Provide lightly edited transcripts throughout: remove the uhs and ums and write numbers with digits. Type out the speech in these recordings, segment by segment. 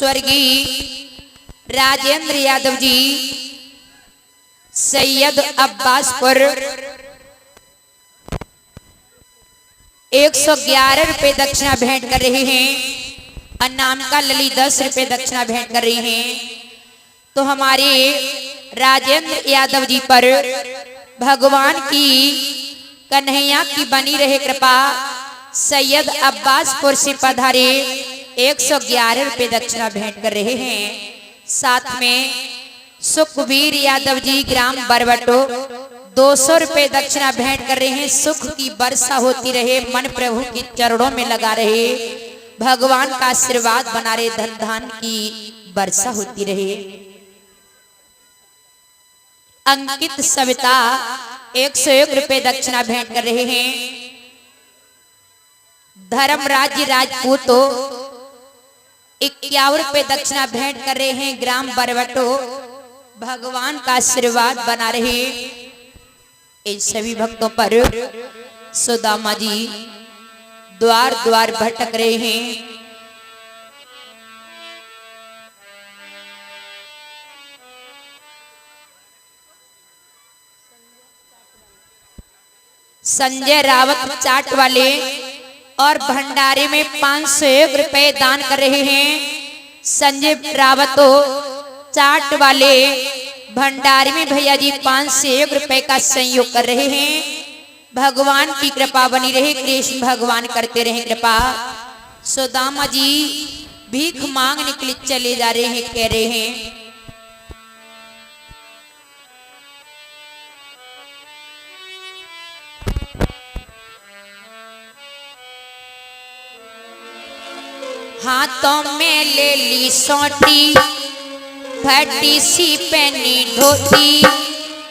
स्वर्गीय राजेंद्र यादव जी सैयद अब्बासपुर 111 रुपए दक्षिणा भेंट कर रहे हैं। अनामिका लली 10 रुपए दक्षिणा भेंट कर रही हैं। तो हमारे राजेंद्र यादव जी पर भगवान की कन्हैया की बनी रहे कृपा। सैयद अब्बासपुर से पधारे 111 रुपए दक्षिणा भेंट कर रहे हैं। साथ में सुखबीर यादव जी ग्राम बरवटो 200 रुपए दक्षिणा भेंट कर रहे हैं। सुख की वर्षा होती रहे, मन प्रभु के चरणों में लगा रहे, भगवान का आशीर्वाद बना रहे, धन धान की वर्षा होती रहे। अंकित सविता 101 रुपए दक्षिणा भेंट कर रहे हैं। धर्मराज राजपूत 51 रुपए दक्षिणा भेंट कर रहे हैं। ग्राम बरवटो भगवान का आशीर्वाद बना रहे। इन सभी भक्तों पर सुदामा जी द्वार द्वार भटक रहे हैं। संजय रावत चाट वाले और भंडारे में 501 रुपए दान कर रहे हैं। संजय रावत चाट वाले भंडारे में भैया जी 501 रुपए का संयोग कर रहे हैं। भगवान की कृपा बनी रहे, कृष्ण भगवान करते रहे कृपा। सुदामा जी भीख मांगने के लिए चले जा रहे हैं, कह रहे हैं हाथों में ले ली सोटी, फटी सी पहनी धोती,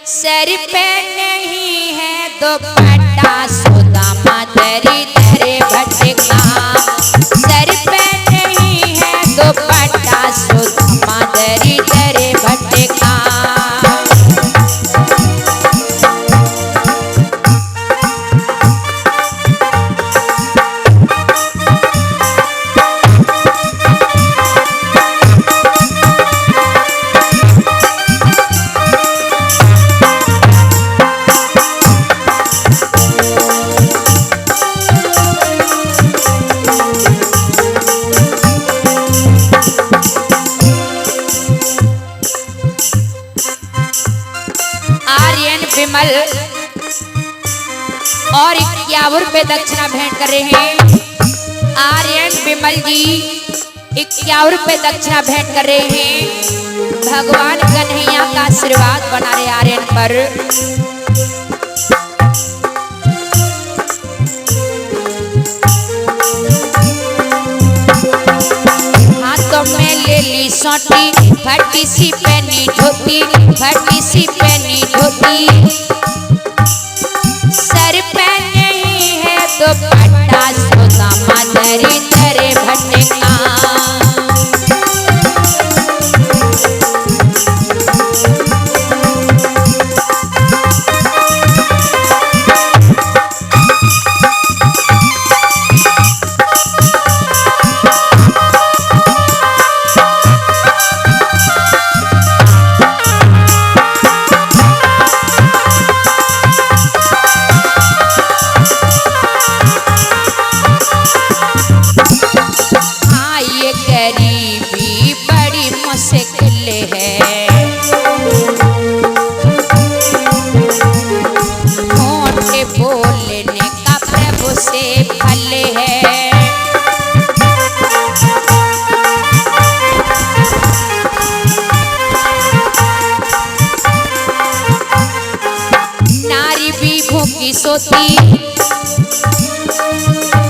सर पे नहीं है दुपट्टा, सुदामा दरी दरे भटका। सर पे नहीं है दुपट्टा, सुदामा दरी दरे भटका। विमल और 51 रुपए दक्षिणा भेंट कर रहे हैं। आर्यन विमल जी 51 रुपए दक्षिणा भेंट कर रहे हैं। भगवान कन्हैया का आशीर्वाद बना रहे आर्यन पर। हाथों में ले ली सोटी, फटी सी पहनी धोती, फटी सी पहनी धोती, सर पे नहीं है दुपट्टा, सुदामा दरी दरे भटका। गरीबी बड़ी मुश्किल है, होंठ बोलने का प्रभु से फल है। नारी भी भूखी सोती,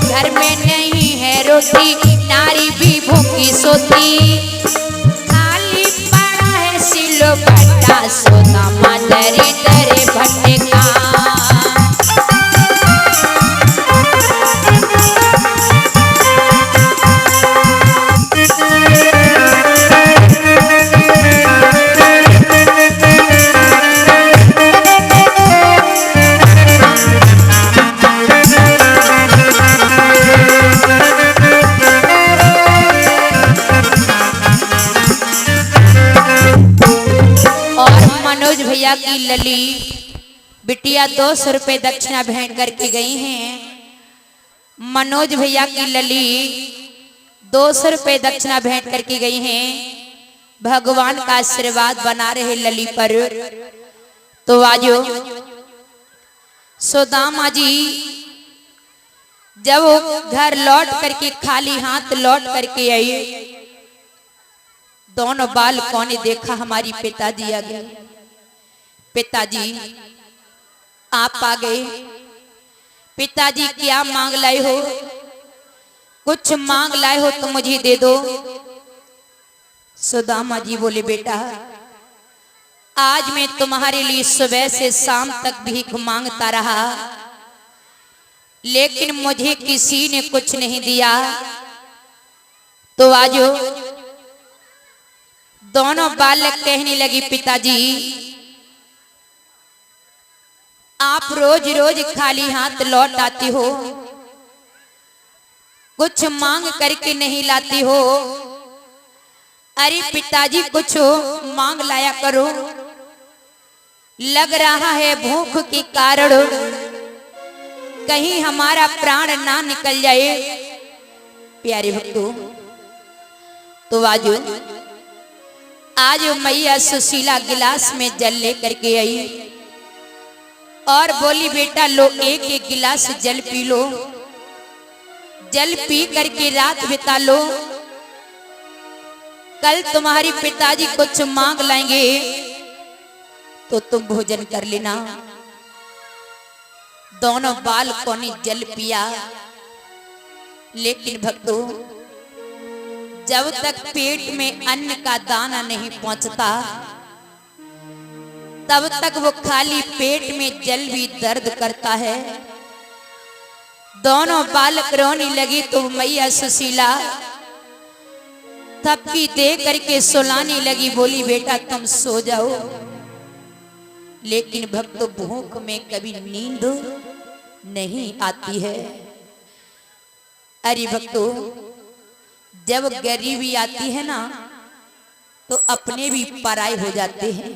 घर में नहीं है रोटी, नारी भी भूखी सोती, खाली पड़ा है सिलो बट्टा, सुदामा दरी दरे भटका। भैया की लली बिटिया 200 रुपए दक्षिणा भेंट करके गई हैं। मनोज भैया की लली 200 रुपए दक्षिणा भेंट करके गई हैं। भगवान का आशीर्वाद बना रहे लली पर। तो आजो सुदामा जी जब वो घर लौट करके खाली हाथ लौट करके आई, दोनों बालकों ने देखा हमारी पिताजी आ गए। पिताजी आप आ गए। पिताजी क्या मांग लाए हो? कुछ मांग लाए हो तो मुझे दे दो। सुदामा जी बोले बेटा आज मैं तुम्हारे लिए सुबह से शाम तक भीख मांगता रहा, लेकिन मुझे किसी ने कुछ नहीं दिया। तो आजो दोनों बालक कहने लगी पिताजी आप रोज रोज खाली हाथ लौट आती हो, कुछ मांग करके नहीं लाती हो। अरे पिताजी कुछ मांग लाया करो, लग रहा है भूख के कारण कहीं हमारा प्राण ना निकल जाए। प्यारे भक्तों तो आज मैया सुशीला गिलास में जल लेकर के आई और बोली बेटा लो एक एक गिलास जल पी लो, जल पी करके रात बिता लो, कल तुम्हारे पिताजी कुछ मांग लाएंगे तो तुम भोजन कर लेना। दोनों बालकों ने जल पिया, लेकिन भक्तों जब तक पेट में अन्न का दाना नहीं पहुंचता तब तक वो खाली पेट में जल भी दर्द करता है। दोनों बालक रोने लगी तो मैया सुशीला थपकी दे करके सुलाने लगी। बोली बेटा तुम सो जाओ, लेकिन भक्त भूख में कभी नींद नहीं आती है। अरे भक्तों जब गरीबी आती है ना तो अपने भी पराए हो जाते हैं,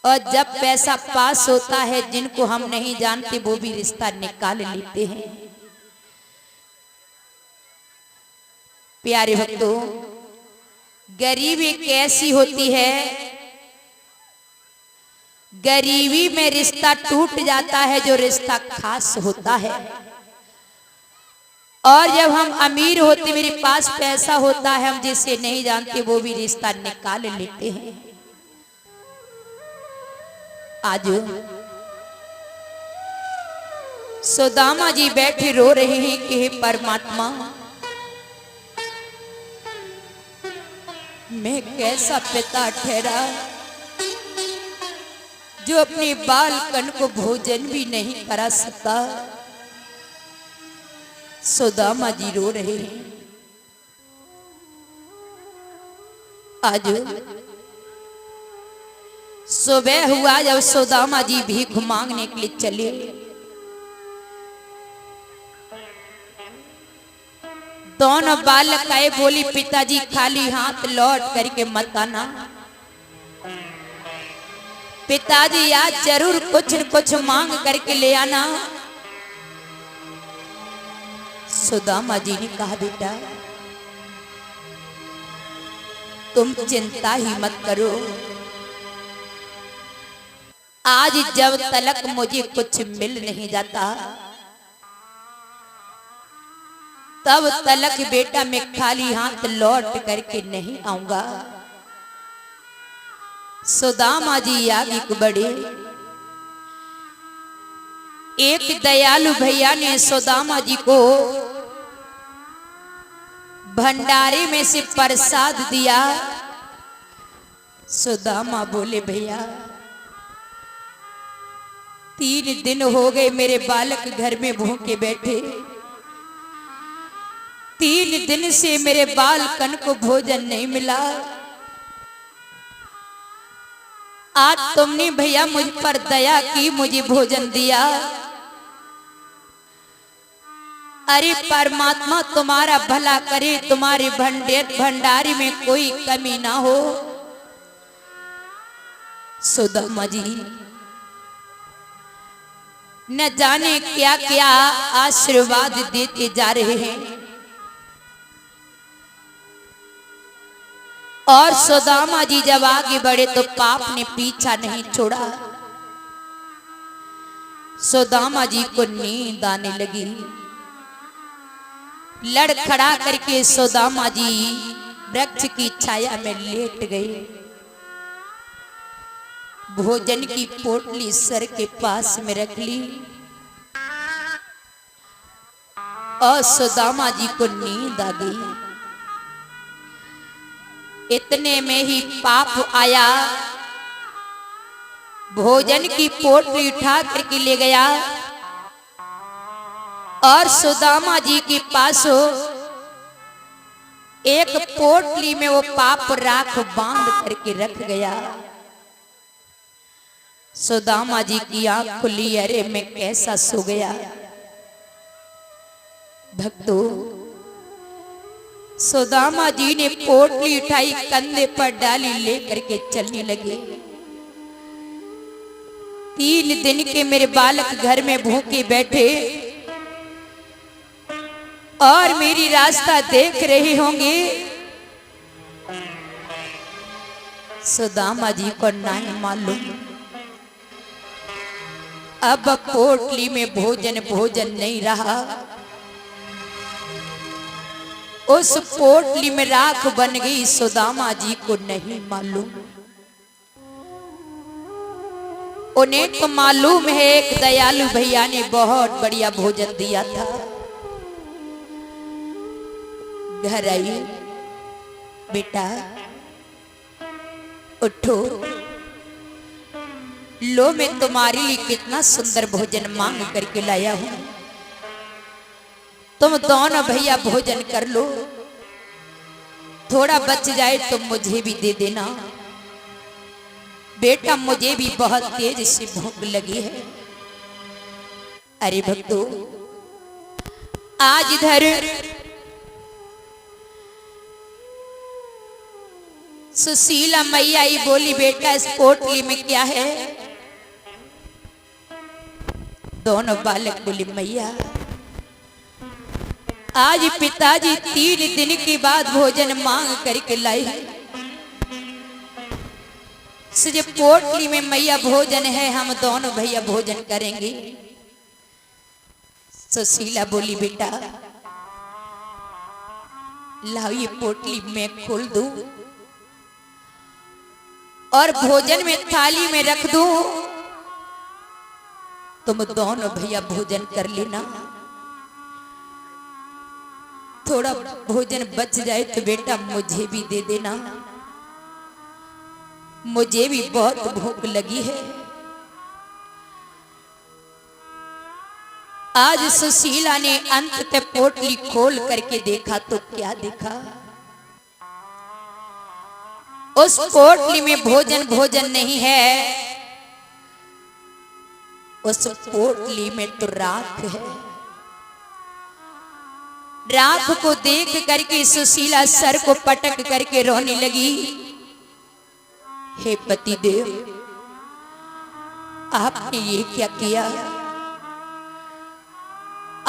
और जब पैसा पास होता है जिनको हम नहीं जानते वो भी रिश्ता निकाल लेते हैं। प्यारे भक्तों गरीबी कैसी होती है? गरीबी में रिश्ता टूट जाता है जो रिश्ता खास होता है, और जब हम अमीर होते मेरे पास पैसा होता है हम जिसे नहीं जानते वो भी रिश्ता निकाल लेते हैं। आज सुदामा जी बैठे रो रहे हैं कि हे परमात्मा मैं कैसा पिता ठहरा जो अपने बालकन को भोजन भी नहीं करा सकता। सुदामा जी रो रहे हैं। आज सुबह हुआ जब सुदामा जी भीख मांगने के लिए चले, दोनों बालक आए। बोली पिताजी खाली हाथ लौट करके मत आना, पिताजी आज जरूर कुछ न कुछ मांग करके ले आना। सुदामा जी ने कहा बेटा तुम चिंता ही मत करो, आज जब तलक मुझे कुछ मिल नहीं जाता तब तलक बेटा मैं खाली हाथ लौट करके नहीं आऊंगा। सुदामा जी आगे बढ़े। एक दयालु भैया ने सुदामा जी को भंडारे में से प्रसाद दिया। सुदामा बोले भैया 3 दिन हो गए मेरे बालक घर में भूखे बैठे, 3 दिन से मेरे बालकन को भोजन नहीं मिला। आज तुमने भैया मुझ पर दया की, मुझे भोजन दिया। अरे परमात्मा तुम्हारा भला करे, तुम्हारे भंडारे में कोई कमी ना हो। सुदामा जी न जाने क्या क्या आशीर्वाद देते जा रहे हैं और सुदामा जी जब आगे बढ़े तो पाप ने पीछा नहीं छोड़ा। सुदामा जी को नींद आने लगी। लड़खड़ा करके सुदामा जी वृक्ष की छाया में लेट गए। भोजन की पोटली सर के पास में रख ली और सुदामा जी को नींद आ गई। इतने में ही पाप आया, भोजन की पोटली उठा करके ले गया और सुदामा जी के पास एक पोटली में वो पाप राख बांध करके रख गया। सुदामा जी की आंख खुली, अरे मैं कैसा सो गया। भक्तों, सुदामा जी ने पोटली उठाई, कंधे पर डाली, लेकर के चलने लगे। 3 दिन के मेरे बालक घर में भूखे बैठे और मेरी रास्ता देख रहे होंगे। सुदामा जी को नहीं मालूम अब पोटली में भोजन नहीं रहा। उस पोटली में राख बन गई, सुदामा जी को नहीं मालूम। उन्हें तो मालूम है एक दयालु भैया ने बहुत बढ़िया भोजन दिया था। घर आई, बेटा उठो, लो मैं तुम्हारे लिए कितना सुंदर भोजन मांग करके लाया हूं, तुम दोनों भैया भोजन कर लो, थोड़ा बच जाए तो मुझे भी दे देना। बेटा मुझे भी बहुत तेज से भूख लगी है। अरे भक्तों, आज इधर सुशीला मैया ही बोली, बेटा इस पोटली में क्या है? दोनों बालक बोले, मैया आज पिताजी 3 दिन के बाद भोजन मांग करके लाए, सजे पोटली में मैया भोजन है, हम दोनों भैया भोजन करेंगे। सुशीला बोली, बेटा लाओ ये पोटली मैं खोल दूं और भोजन में थाली में रख दूं, तुम दोनों भैया भोजन कर लेना। थोड़ा भोजन बच जाए तो बेटा मुझे भी दे देना, मुझे भी बहुत भूख लगी है। आज सुशीला ने अंत तक पोटली खोल करके देखा तो क्या देखा? उस पोटली में भोजन नहीं है, उस पोटली में तो राख है। राख को देख करके सुशीला सर को पटक करके रोने लगी। हे पतिदेव, आपने ये क्या किया?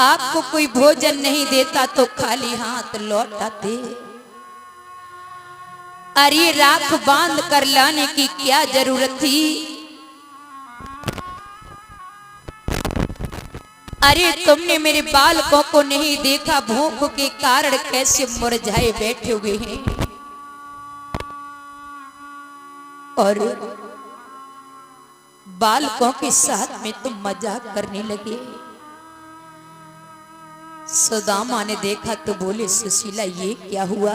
आपको कोई भोजन नहीं देता तो खाली हाथ लौट आते। अरे राख बांध कर लाने की क्या जरूरत थी? अरे तुमने मेरे बालकों को नहीं देखा, भूख के कारण कैसे मुरझाए बैठे हुए हैं और बालकों के साथ में तुम मजाक करने लगे। सुदामा ने देखा तो बोले, सुशीला ये क्या हुआ?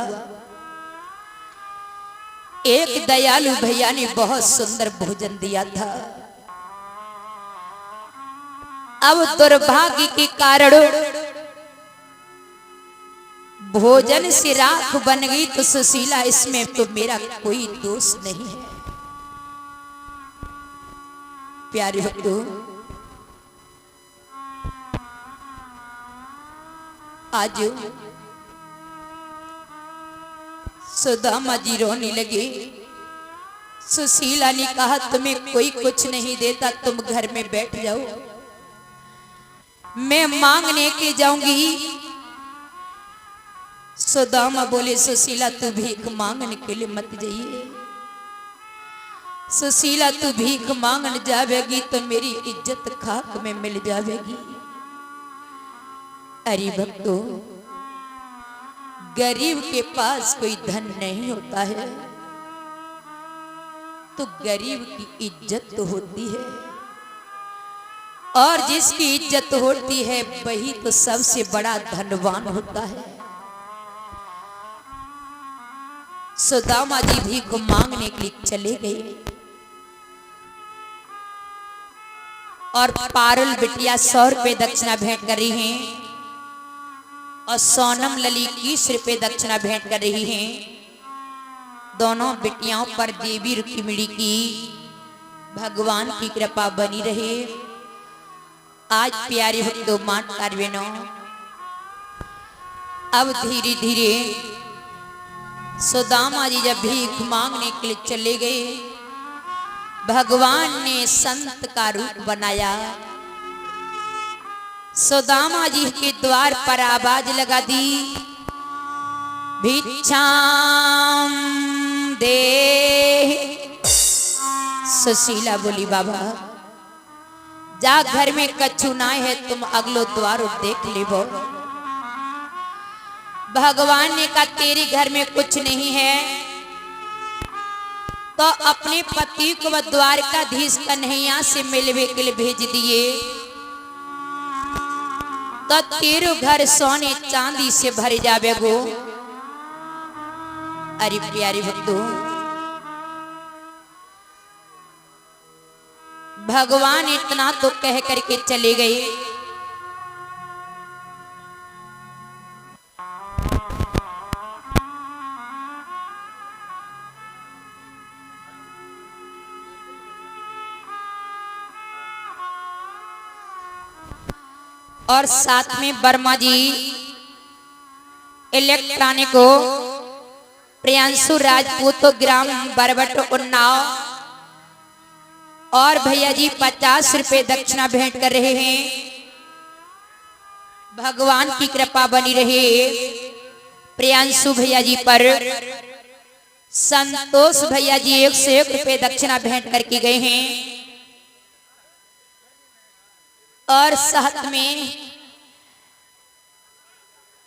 एक दयालु भैया ने बहुत सुंदर भोजन दिया था, अब दुर्भाग्य के कारण भोजन से राख बन गई। तो सुशीला इसमें तो मेरा कोई दोष नहीं है। प्यारे भक्तों, आज सुदामा जी रोने लगे। सुशीला ने कहा तुम्हें कोई कुछ नहीं देता, तुम घर में बैठ जाओ, मैं मांगने के जाऊंगी। सुदामा बोले सुशीला तू भीख मांगने के लिए मत जाइए, सुशीला तू भीख मांगने जावेगी तो मेरी इज्जत खाक में मिल जावेगी। अरे भक्तों, गरीब के पास कोई धन नहीं होता है तो गरीब की इज्जत तो होती है, और जिसकी इज्जत होती है वही तो सबसे बड़ा धनवान होता है। सुदामा जी भीख मांगने के लिए चले गए और पारुल बिटिया 100 रुपये दक्षिणा भेंट कर रही हैं और सोनम लली 20 रुपये दक्षिणा भेंट कर रही हैं। दोनों बिटियाओं पर देवी रुक्मिणी की भगवान की कृपा बनी रहे। आज प्यारे भक्तों मात कार्वेनो, अब धीरे धीरे सुदामा जी जब भीख मांगने के लिए चले गए, भगवान ने संत का रूप बनाया। सुदामा जी के द्वार पर आवाज लगा दी, भिक्षाम दे। सुशीला बोली बाबा जा घर में कछु ना है, तुम अगलो द्वार देख ले। भगवान ने कहा तेरे घर में कुछ नहीं है तो अपने पति को द्वारकाधीश कन्हैया से मिलवे के लिए भेज दिए तो तेरो घर सोने चांदी से भर जावे गो। अरे प्यारे भक्तों, भगवान इतना तो कह करके चले गए। और साथ में वर्मा जी इलेक्ट्रॉनिक प्रियांशु राजपूत ग्राम बरबट उन्नाव और भैया जी 50 रुपये दक्षिणा भेंट कर रहे हैं। भगवान की कृपा बनी रहे प्रियांशु भैया जी पर। संतोष भैया जी 101 रुपये दक्षिणा भेंट करके गए हैं और साथ में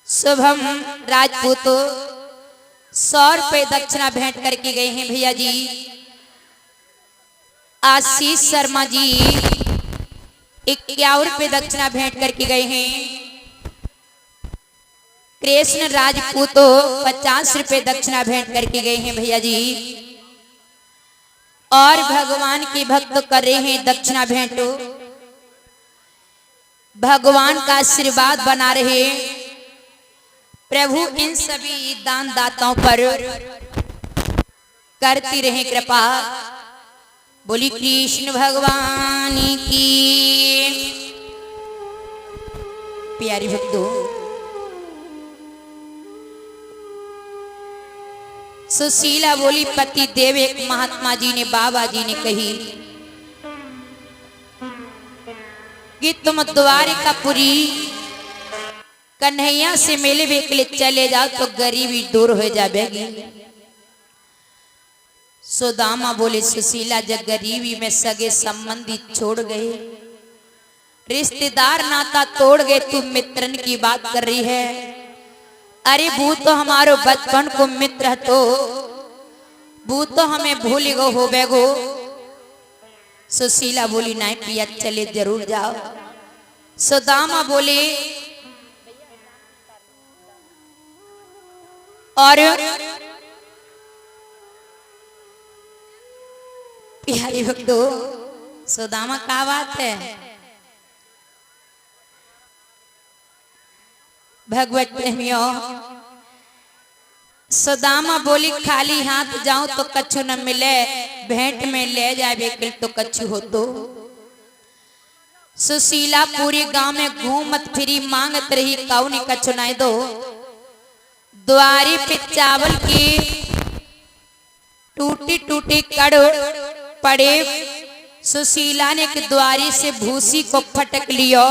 शुभम राजपूत 100 रुपये दक्षिणा भेंट करके गए हैं भैया जी। आशीष शर्मा जी 51 रुपये दक्षिणा भेंट करके गए हैं। कृष्ण राजपूत 50 रुपये दक्षिणा भेंट करके गए हैं भैया जी। और भगवान के भक्त कर रहे हैं दक्षिणा भेंट। भगवान का आशीर्वाद बना रहे प्रभु इन सभी दान दाताओं पर करती रहे कृपा। बोली कृष्ण भगवान की। प्यारी भक्तों, सुशीला बोली पति देव एक महात्मा जी ने बाबा जी ने कही कि तुम द्वारिकापुरी कन्हैया से मिलवे के लिए चले जाओ तो गरीबी दूर हो जाएगी। सुदामा बोले सुशीला जब गरीबी में सगे संबंधी छोड़ गए, रिश्तेदार नाता तोड़ गए, तुम मित्रन की बात कर रही है। अरे वो तो हमारो बचपन को मित्र तो वो तो हमें भूल गो हो बेगो। सुशीला बोली नहीं पिया चले जरूर जाओ। सुदामा बोले और प्यारे भक्तों सुदामा क्या बात है, भगवत प्रेमियों। सुदामा बोली खाली हाथ जाऊं तो कछु न मिले, भेंट में ले जाए तो कछु हो। तो सुशीला पूरे गांव में घूमत फिरी मांगत रही कौन कछु न दो। द्वारी पे चावल की टूटी टूटी कड़ पड़े। सुशीला ने एक द्वारी से भूसी को फटक लियो।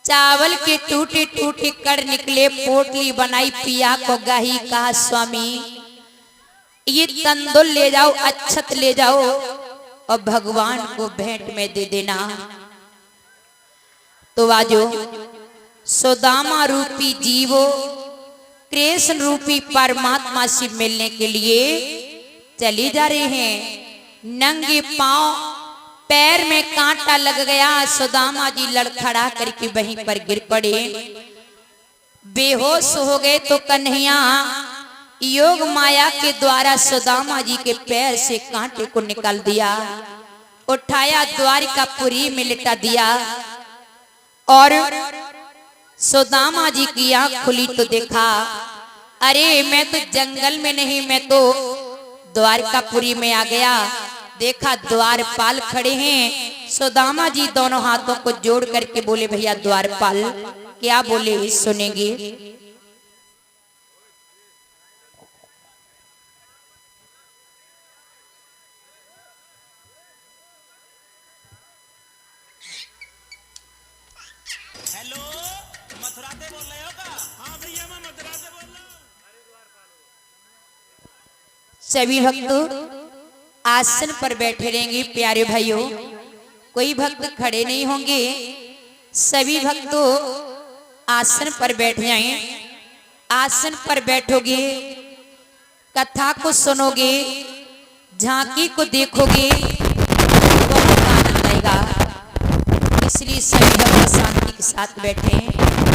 चावल के टूटी टूटी कड़ निकले। पोटली बनाई पिया को गाही। कहा स्वामी ये तंदुल ले जाओ, अच्छत ले जाओ और भगवान को भेंट में दे देना। तो आजो सुदामा रूपी जीवो कृष्ण रूपी परमात्मा से मिलने के लिए चली जा रहे हैं। नंगे पांव, पैर में कांटा लग गया। सुदामा जी लड़खड़ा करके वहीं पर गिर पड़े, बेहोश हो गए। तो कन्हैया योग माया के द्वारा सुदामा जी के पैर से कांटे को निकाल दिया, उठाया, द्वारिकापुरी में लिटा दिया। और सुदामा जी की आंख खुली तो देखा, अरे मैं तो जंगल में नहीं, मैं तो द्वारकापुरी में आ गया। देखा द्वारपाल खड़े हैं। सुदामा जी दोनों हाथों को जोड़ करके बोले, भैया द्वारपाल क्या बोले सुनेंगे। हेलो, मथुरा से बोल रहे हो का? हाँ भैया मैं मथुरा से बोल रहा हूँ। सभी भक्त आसन पर बैठे रहेंगे। प्यारे भाइयों, कोई भक्त खड़े नहीं होंगे। सभी भक्तों आसन पर बैठ जाएं। आसन पर बैठोगे, कथा को सुनोगे, झांकी को देखोगे, बहुत आनंद आएगा। इसलिए सभी भक्त शांति के साथ बैठे हैं।